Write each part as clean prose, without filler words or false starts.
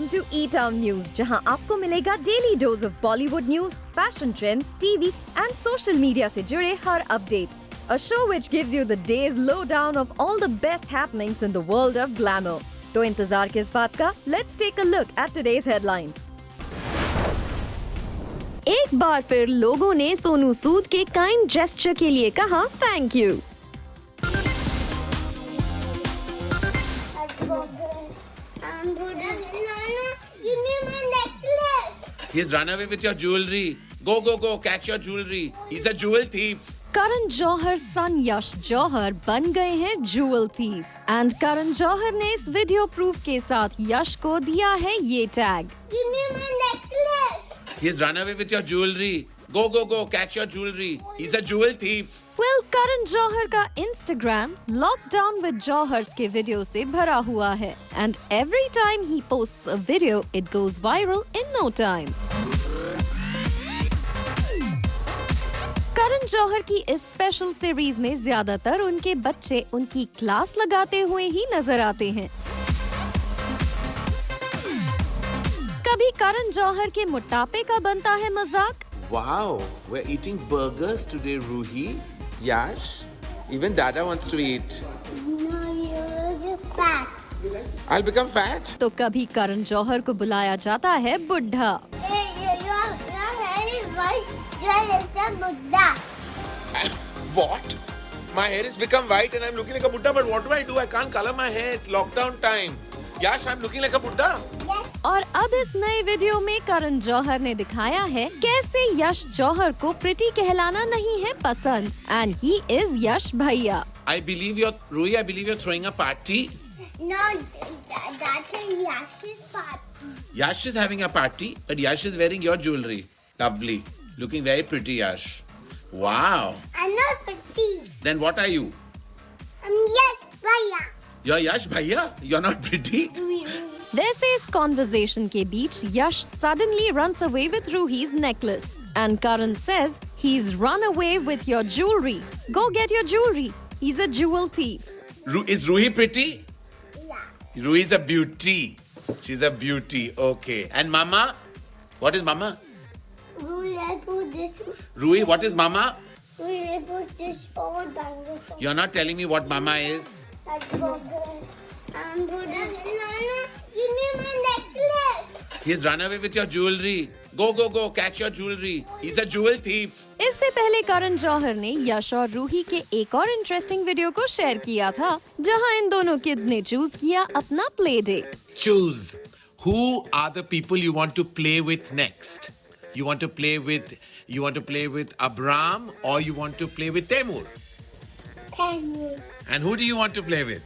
welcome to E-Town News, जहां आपको मिलेगा daily dose of Bollywood news, fashion trends, TV and social media से जुड़े हर update. A show which gives you the day's lowdown of all the best happenings in the world of glamour. तो इंतजार किस बात का? Let's take a look at today's headlines. एक बार फिर लोगों ने सोनू सूद के काइंड जेस्चर के लिए कहा thank you. He's run away with your jewelry. Go, go, go, catch your jewelry. He's a jewel thief. Karan Johar सन यश जौहर बन गए हैं jewel thief. And Karan Johar ने इस वीडियो प्रूफ के साथ यश को दिया है ये tag. He's run away with your jewelry. Go, go, go, catch your jewelry. He's a jewel thief. Well, Karan Johar का Instagram लॉकडाउन विद जौहर्स के वीडियो से भरा हुआ है. And every time he posts a video it goes viral in no time. Karan Johar की इस special series में ज्यादातर उनके बच्चे उनकी क्लास लगाते हुए ही नजर आते हैं. कभी करण जौहर के मोटापे का बनता है मजाक. Wow, we're eating burgers today, Ruhi. Yash, even Dada wants to eat. No, you're fat. I'll become fat. तो कभी करण जौहर को बुलाया जाता है बुढ़ा. Hey, your hair is white. You're just a Buddha. What? My hair has become white and I'm looking like a Buddha, but what do? I can't color my hair. It's lockdown time. Yash, I'm looking like a Buddha. Yes. और अब इस नए video में करण जौहर ने दिखाया है कैसे यश जौहर को प्रिटी कहलाना नहीं है पसंद. एंड ही इज यश भैया. I believe you're throwing a party. No, that's a Yash's party. Yash is having a party, but Yash is wearing your jewelry. Lovely. Looking very pretty, Yash. Wow. I'm not pretty. Then what are you? Yes, Bhaiya. You're Yash Bhaiya? You're not pretty? वैसे इस conversation के बीच यश suddenly runs away with Ruhi's necklace. And Karan says he's run away with your jewelry. Go get your jewelry. He's a jewel thief. Is Ruhi pretty? Yeah. Ruhi's a beauty. She's a beauty. Okay. And Mama? What is Mama? We'll put this. Ruhi, what is Mama? We'll put this over bangle. You're not telling me what Mama is? That's burger. I'm good. No, give me my necklace. He's run away with your jewelry. Go, go, go, catch your jewelry. He's a jewel thief. इससे पहले करण जौहर ने यश और रूही के एक और interesting video को share किया था जहां इन दोनों किड्स ने चूज किया अपना play day. Choose. Who are the people you want to play with next? You want to play with Abram or you want to play with Temur? Penny. And who do you want to play with?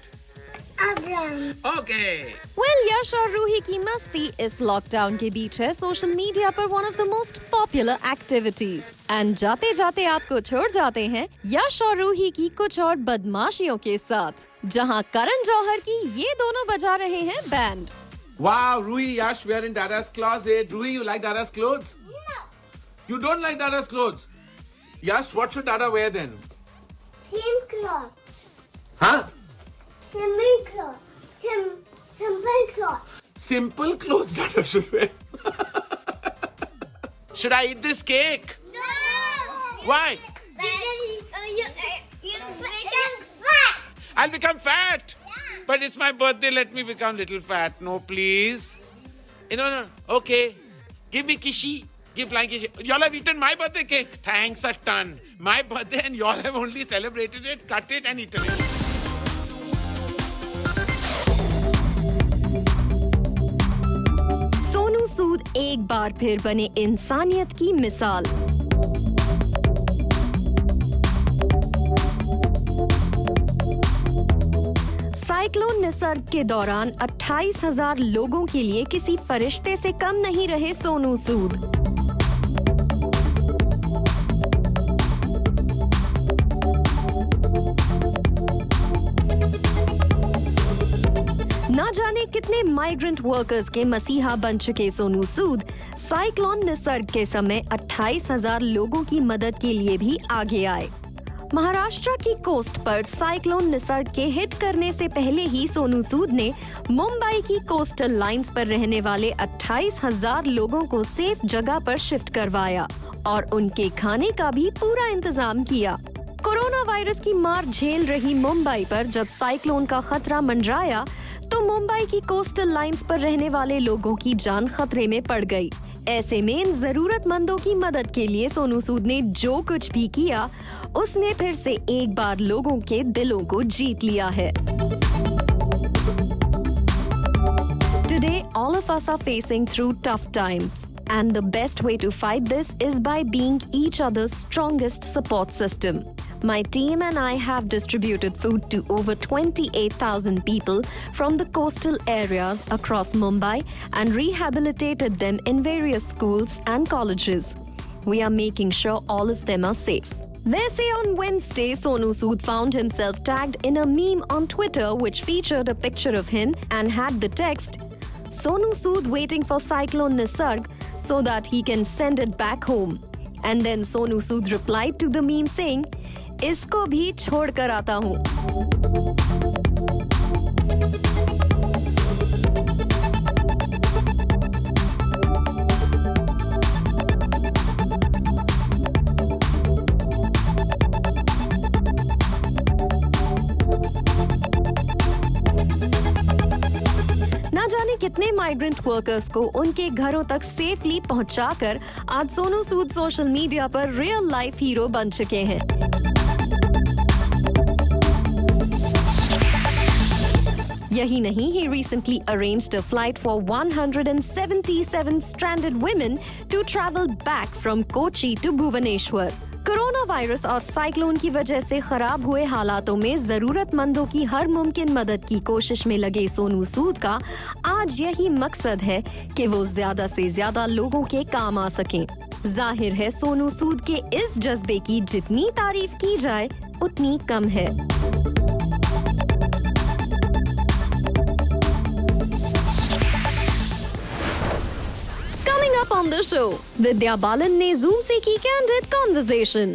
Abraham. Okay. Well, यश और रूही की मस्ती इस lockdown के बीच है social media पर one of the most popular activities. And जाते जाते आपको छोड़ जाते हैं यश और रूही की कुछ और बदमाशियों के साथ जहां करण जौहर की ये दोनों बजा रहे हैं band. Wow, Ruhi, Yash, we are in Dada's closet. Ruhi, you like Dada's clothes? No. You don't like Dada's clothes? Yash, what should Dada wear then? Same cloth. Huh? Simple cloth. Simple cloth. Simple clothes Dada should wear. Should I eat this cake? No. Why? Because you become fat. I'll become fat. Yeah. But it's my birthday, let me become little fat. No, please. No. Okay. Give me kishi. Give flying kishi. Y'all have eaten my birthday cake. Thanks a ton. My birthday and y'all have only celebrated it, cut it and eaten it. Sonu Sood एक बार फिर बने इंसानियत की मिसाल. Cyclone Nisarga के दौरान 28,000 लोगों के लिए किसी फरिश्ते से कम नहीं रहे सोनू सूद. ना जाने कितने माइग्रेंट वर्कर्स के मसीहा बन चुके सोनू सूद साइक्लोन निसर्ग के समय 28,000 लोगों की मदद के लिए भी आगे आए. महाराष्ट्र की कोस्ट पर साइक्लोन निसर्ग के हिट करने से पहले ही सोनू सूद ने मुंबई की कोस्टल लाइंस पर रहने वाले 28,000 लोगों को सेफ जगह पर शिफ्ट करवाया और उनके खाने का भी पूरा इंतजाम किया। कोरोना वायरस की मार झेल रही मुंबई पर जब साइक्लोन का खतरा मंडराया तो मुंबई की कोस्टल लाइंस पर रहने वाले लोगों की जान खतरे में पड़ गई। ऐसे में इन जरूरतमंदों की मदद के लिए सोनू सूद ने जो कुछ भी किया, उसने फिर से एक बार लोगों के दिलों को जीत लिया है। Today, all of us are facing through tough times, and the best way to fight this is by being each other's strongest support system. My team and I have distributed food to over 28,000 people from the coastal areas across Mumbai and rehabilitated them in various schools and colleges. We are making sure all of them are safe. Vese on Wednesday, Sonu Sood found himself tagged in a meme on Twitter which featured a picture of him and had the text, Sonu Sood waiting for Cyclone Nisarg so that he can send it back home. And then Sonu Sood replied to the meme saying, इसको भी छोड़ कर आता हूँ। ना जाने कितने migrant workers को उनके घरों तक सेफली पहुंचाकर आज सोनू सूद सोशल मीडिया पर रियल लाइफ हीरो बन चुके हैं। यही नहीं, he recently arranged a flight for 177 stranded women to travel back from Kochi to Bhubaneswar. Corona virus और साइक्लोन की वजह से खराब हुए हालातों में जरूरतमंदों की हर मुमकिन मदद की कोशिश में लगे सोनू सूद का आज यही मकसद है कि वो ज्यादा से ज्यादा लोगों के काम आ सकें। जाहिर है सोनू सूद के इस जज्बे की जितनी तारीफ की जाए उतनी कम है। Up on the show, Vidya Balan ने Zoom से की candid conversation.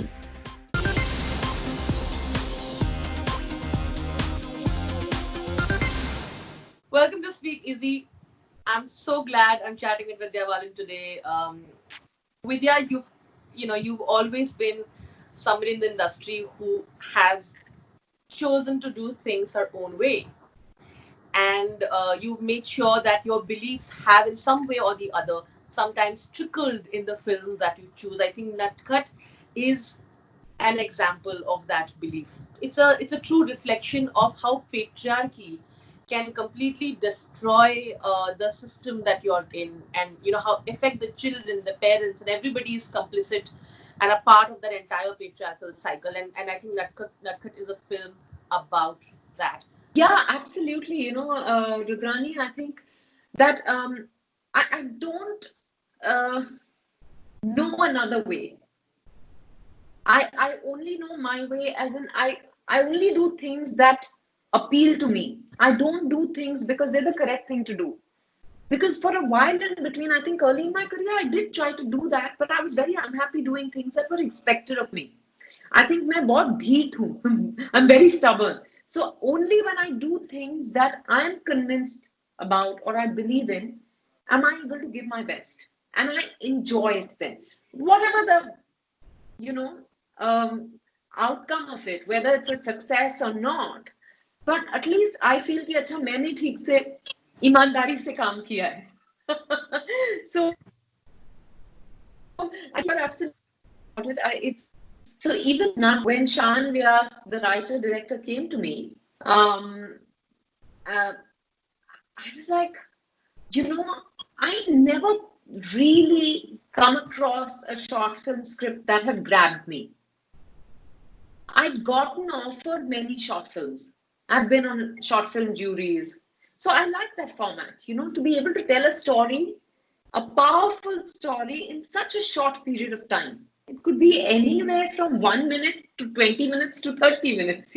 Welcome to Speak Easy. I'm so glad I'm chatting with Vidya Balan today. Vidya, you've always been somebody in the industry who has chosen to do things her own way, and you've made sure that your beliefs have, in some way or the other, sometimes trickled in the film that you choose. I think Nutcut is an example of that belief. It's a true reflection of how patriarchy can completely destroy the system that you're in, and how affect the children, the parents, and everybody is complicit and a part of that entire patriarchal cycle. And I think Nutcut is a film about that. Yeah, absolutely. Rudrani, I think that I don't know another way. I only know my way, as in I only do things that appeal to me. I don't do things because they're the correct thing to do. Because for a while in between, I think early in my career, I did try to do that, but I was very unhappy doing things that were expected of me. I think मैं बहुत ढीठ हूँ. I'm very stubborn. So only when I do things that I'm convinced about or I believe in, am I able to give my best. And I enjoy it then. Whatever the, outcome of it, whether it's a success or not, but at least I feel कि अच्छा मैंने ठीक से ईमानदारी से काम किया है. So you're absolutely it's so even now when Shan Vyas, the writer director, came to me, I was like, I never really come across a short film script that had grabbed me. I'd gotten offered many short films. I've been on short film juries. So I like that format, to be able to tell a story, a powerful story in such a short period of time. It could be anywhere from 1 minute to 20 minutes to 30 minutes,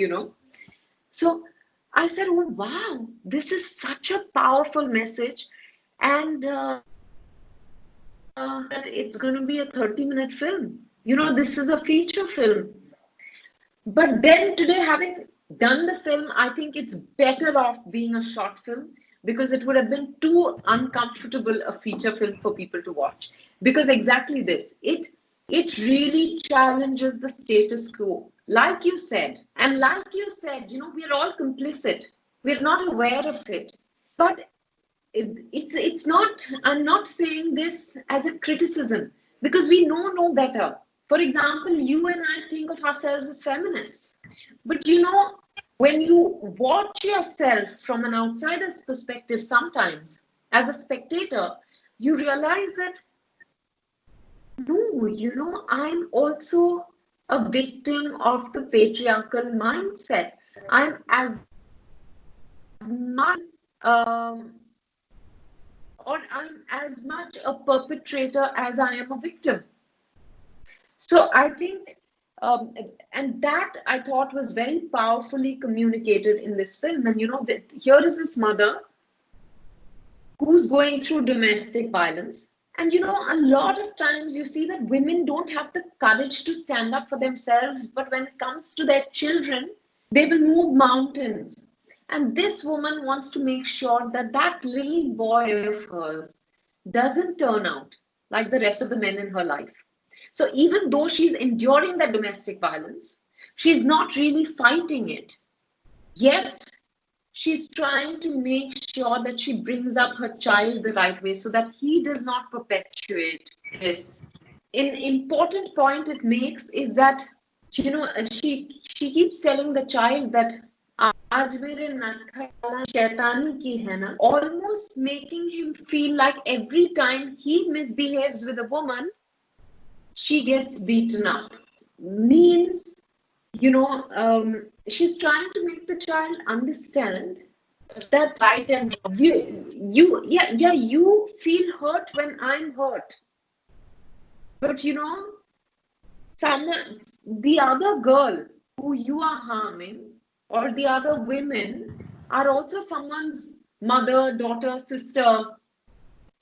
So I said, oh, wow, this is such a powerful message. And it's going to be a 30-minute film. This is a feature film. But then today, having done the film, I think it's better off being a short film because it would have been too uncomfortable a feature film for people to watch. Because exactly this, it really challenges the status quo. Like you said, and like you said, we're all complicit. We're not aware of it. But it's not, I'm not saying this as a criticism because we know no better. For example, you and I think of ourselves as feminists, but when you watch yourself from an outsider's perspective, sometimes as a spectator, you realize that no, I'm also a victim of the patriarchal mindset. I'm as much um, or I'm as much a perpetrator as I am a victim. So I think, and that I thought was very powerfully communicated in this film. And here is this mother who's going through domestic violence. And a lot of times you see that women don't have the courage to stand up for themselves, but when it comes to their children, they will move mountains. And this woman wants to make sure that that little boy of hers doesn't turn out like the rest of the men in her life. So even though she's enduring that domestic violence, she's not really fighting it. Yet she's trying to make sure that she brings up her child the right way so that he does not perpetuate this. An important point it makes is that she keeps telling the child that आज मेरे नटखट शैतानी की है ना, almost making him feel like every time he misbehaves with a woman, she gets beaten up. Means, she's trying to make the child understand that Right and wrong. you feel hurt when I'm hurt. But someone, the other girl who you are harming, or the other women are also someone's mother, daughter, sister,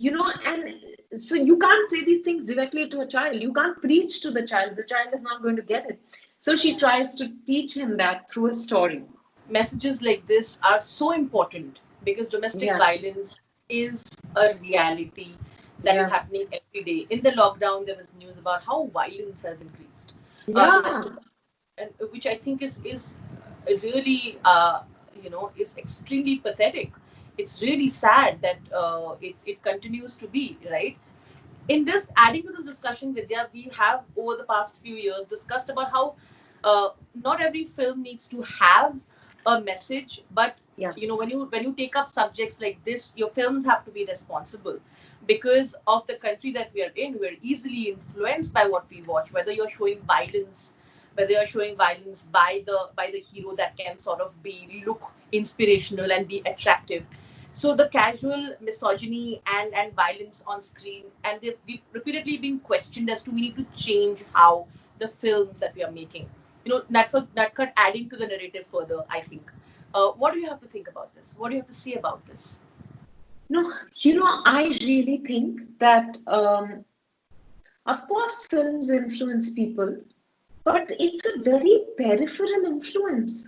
and so you can't say these things directly to a child. You can't preach to the child. The child is not going to get it. So she tries to teach him that through a story. Messages like this are so important because domestic Yeah. violence is a reality that is Yeah. happening every day. In the lockdown, there was news about how violence has increased. Yeah. Domestic, and which I think is really is extremely pathetic. It's really sad that it continues to be right. In this, adding to this discussion, Vidya, we have over the past few years discussed about how not every film needs to have a message, but Yeah. when you take up subjects like this, your films have to be responsible because of the country that we are in. We're easily influenced by what we watch, whether you're showing violence, whether you're showing violence by the hero that can sort of be look inspirational and be attractive. So the casual misogyny and violence on screen, and we've repeatedly been questioned as to we need to change how the films that we are making. Natkat adding to the narrative further, I think. What do you have to think about this? What do you have to say about this? No, I really think that, of course, films influence people, but it's a very peripheral influence.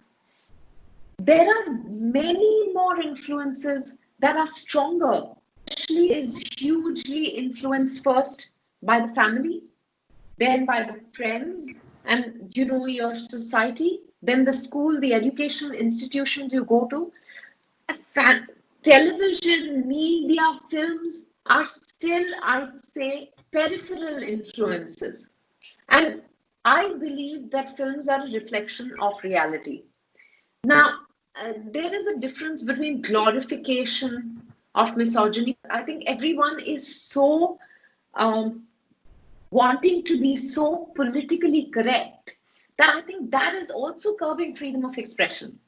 There are many more influences that are stronger. Especially is hugely influenced first by the family, then by the friends, and your society, then the school, the education institutions you go to. Television, media, films are still, I'd say, peripheral influences. And I believe that films are a reflection of reality. Now, there is a difference between glorification of misogyny. I think everyone is so wanting to be so politically correct that I think that is also curbing freedom of expression.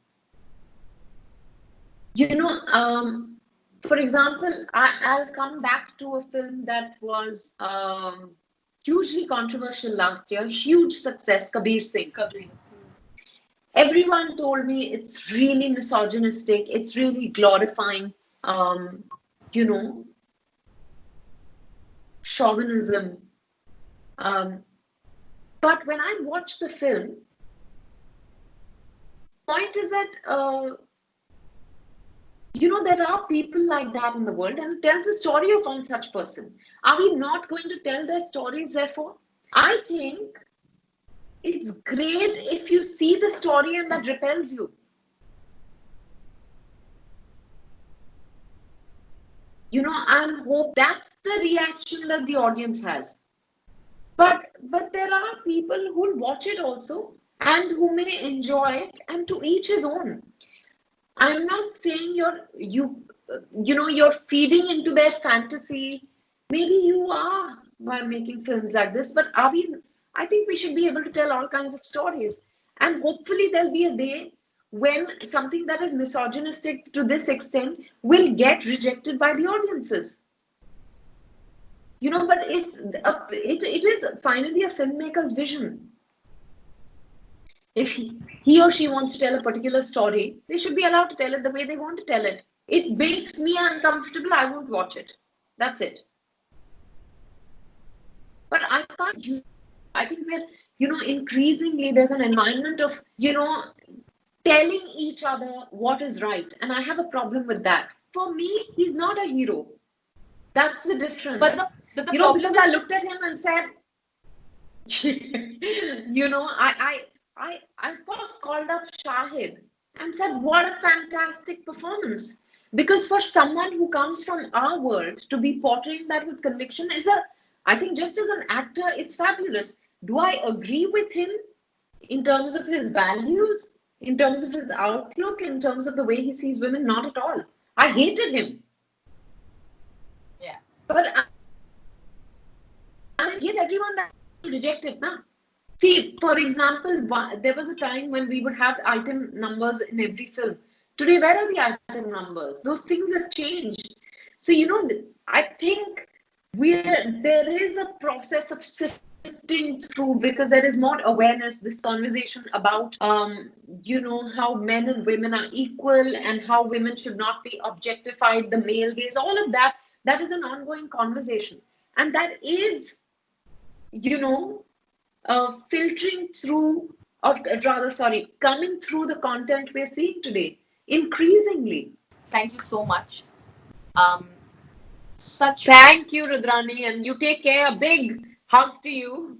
For example, I'll come back to a film that was hugely controversial last year, huge success, Kabir Singh. Kabir. Everyone told me it's really misogynistic, it's really glorifying, you know, chauvinism. But when I watched the film, point is that there are people like that in the world, and tells the story of one such person. Are we not going to tell their stories? Therefore, I think it's great if you see the story and that repels you. And hope that's the reaction that the audience has. But there are people who will watch it also and who may enjoy it, and to each his own. I'm not saying you're feeding into their fantasy. Maybe you are by making films like this, but I think we should be able to tell all kinds of stories. And hopefully there'll be a day when something that is misogynistic to this extent will get rejected by the audiences. But if it is finally a filmmaker's vision. If he or she wants to tell a particular story, they should be allowed to tell it the way they want to tell it. It makes me uncomfortable, I won't watch it. That's it. But I think that, increasingly there's an environment of, telling each other what is right. And I have a problem with that. For me, he's not a hero. That's the difference. But the problem because I looked at him and said, I of course called up Shahid and said, what a fantastic performance. Because for someone who comes from our world to be portraying that with conviction I think just as an actor, it's fabulous. Do I agree with him in terms of his values, in terms of his outlook, in terms of the way he sees women? Not at all. I hated him. Yeah. But I give everyone that to reject it now. See, for example, there was a time when we would have item numbers in every film. Today, where are the item numbers? Those things have changed. So, I think there is a process of sifting through, because there is more awareness, this conversation about, how men and women are equal and how women should not be objectified, the male gaze, all of that. That is an ongoing conversation. And that is, filtering through, or rather, coming through the content we're seeing today, increasingly. Thank you so much. Thank you, Rudrani, and you take care. A big hug to you.